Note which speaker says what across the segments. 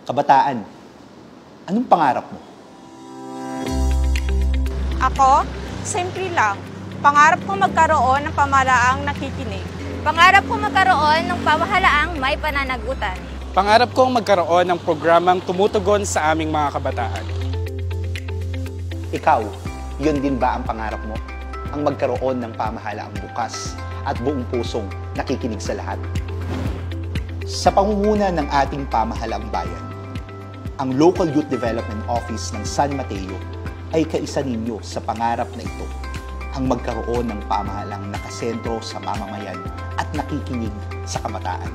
Speaker 1: Kabataan, anong pangarap mo?
Speaker 2: Ako, simple lang. Pangarap ko magkaroon ng pamahalaang nakikinig.
Speaker 3: Pangarap ko magkaroon ng pamahalaang may pananagutan.
Speaker 4: Pangarap kong magkaroon ng programang tumutugon sa aming mga kabataan.
Speaker 1: Ikaw, yun din ba ang pangarap mo? Ang magkaroon ng pamahalaang bukas at buong pusong nakikinig sa lahat? Sa pangunguna ng ating pamahalaang bayan, ang Local Youth Development Office ng San Mateo ay kaisa ninyo sa pangarap na ito, ang magkaroon ng pamahalang nakasentro sa mamamayan at nakikinig sa kabataan.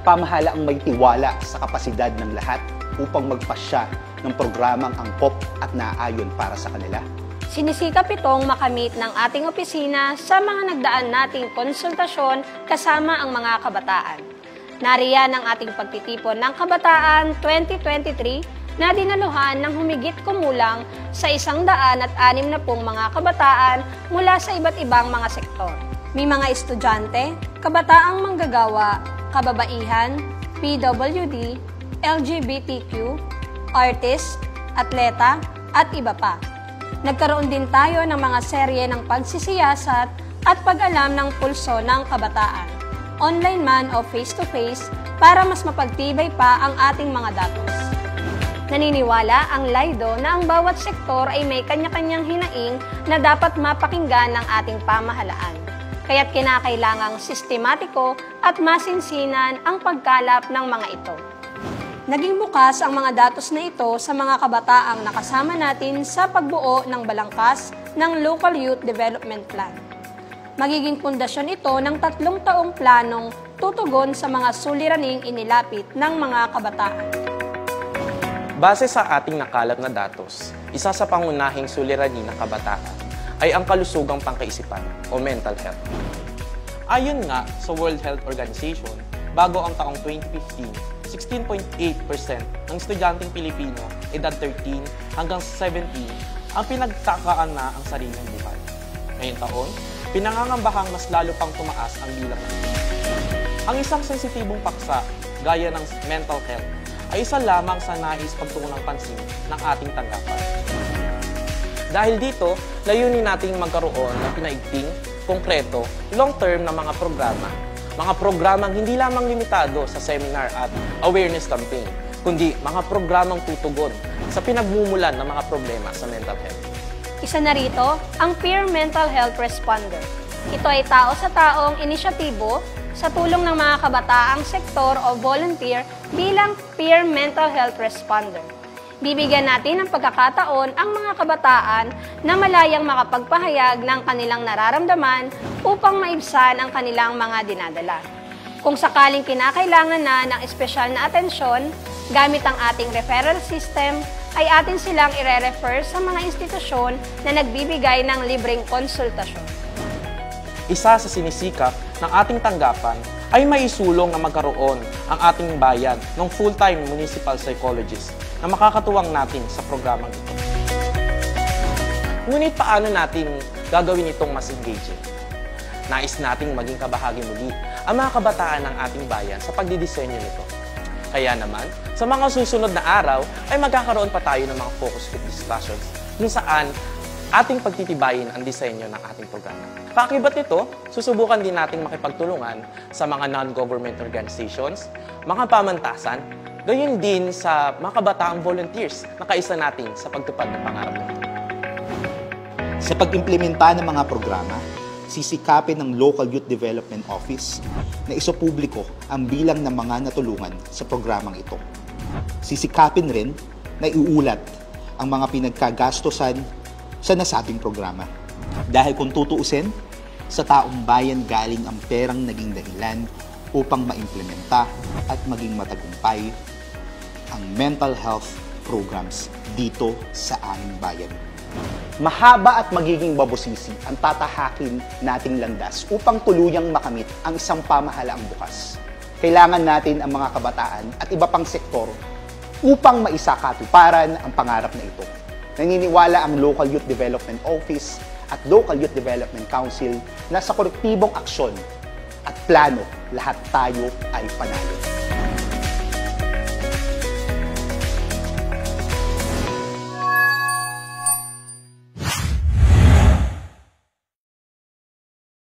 Speaker 1: Pamahalaang may tiwala sa kapasidad ng lahat upang magpasya ng programang angkop at naaayon para sa kanila.
Speaker 5: Sinisikap itong makamit ng ating opisina sa mga nagdaan nating konsultasyon kasama ang mga kabataan. Nariyan ang ating pagtitipon ng Kabataan 2023 na dinaluhan ng humigit kumulang sa 160 mga kabataan mula sa iba't ibang mga sektor. May mga estudyante, kabataang manggagawa, kababaihan, PWD, LGBTQ, artist, atleta, at iba pa. Nagkaroon din tayo ng mga serye ng pagsisiyasat at pag-alam ng pulso ng kabataan, online man o face-to-face, para mas mapagtibay pa ang ating mga datos. Naniniwala ang LIDO na ang bawat sektor ay may kanya-kanyang hinaing na dapat mapakinggan ng ating pamahalaan. Kaya't kinakailangang sistematiko at masinsinan ang pagkalap ng mga ito. Naging bukas ang mga datos na ito sa mga kabataang nakasama natin sa pagbuo ng balangkas ng Local Youth Development Plan. Magiging pundasyon ito ng 3 taong planong tutugon sa mga suliraning inilapit ng mga kabataan.
Speaker 6: Base sa ating nakalap na datos, isa sa pangunahing suliranin ng kabataan ay ang kalusugang pangkaisipan o mental health. Ayon nga sa World Health Organization, bago ang taong 2015, 16.8% ng estudyanteng Pilipino edad 13 hanggang 17 ang pinagtakaan na ang sariling buhay. Ngayong taon, pinangangambahang mas lalo pang tumaas ang bilang nito. Ang isang sensitibong paksa, gaya ng mental health, ay isa lamang sa nais pagtuunang pansin ng ating tanggapan. Dahil dito, layunin nating magkaroon ng pinaigting, konkreto, long-term na mga programang hindi lamang limitado sa seminar at awareness campaign, kundi mga programang tutugon sa pinagmumulan ng mga problema sa mental health.
Speaker 5: Isa na rito ang Peer Mental Health Responder. Ito ay tao sa taong inisyatibo sa tulong ng mga kabataang sektor o volunteer bilang Peer Mental Health Responder. Bibigyan natin ng pagkakataon ang mga kabataan na malayang makapagpahayag ng kanilang nararamdaman upang maibsan ang kanilang mga dinadala. Kung sakaling kinakailangan na ng espesyal na atensyon, gamit ang ating referral system, ay atin silang ire-refer sa mga institusyon na nagbibigay ng libreng konsultasyon.
Speaker 6: Isa sa sinisikap ng ating tanggapan ay maisulong na magkaroon ang ating bayan ng full-time municipal psychologist na makakatuwang natin sa programang ito. Ngunit paano natin gagawin itong mas engaging? Nais nating maging kabahagi muli ang mga kabataan ng ating bayan sa pagdidisenyo nito. Kaya naman, sa mga susunod na araw ay magkakaroon pa tayo ng mga focus group discussions kung saan ating pagtitibayin ang disenyo ng ating programa. Pakibat nito, susubukan din nating makipagtulungan sa mga non-government organizations, mga pamantasan, gayon din sa mga kabataang volunteers na kaisa natin sa pagtupad ng pangarap na ito.
Speaker 1: Sa pag-implementa ng mga programa, sisikapin ng Local Youth Development Office na isopubliko ang bilang ng mga natulungan sa programang ito. Sisikapin rin na iulat ang mga pinagkagastosan sa nasabing programa. Dahil kung tutuusin, sa taong bayan galing ang perang naging dahilan upang maimplementa at maging matagumpay ang mental health programs dito sa aming bayan. Mahaba at magiging babosisi ang tatahakin nating landas upang tuluyang makamit ang isang pamahalaang bukas. Kailangan natin ang mga kabataan at iba pang sektor upang maisakatuparan ang pangarap na ito. Naniniwala ang Local Youth Development Office at Local Youth Development Council na sa kolektibong aksyon at plano, lahat tayo ay panalo.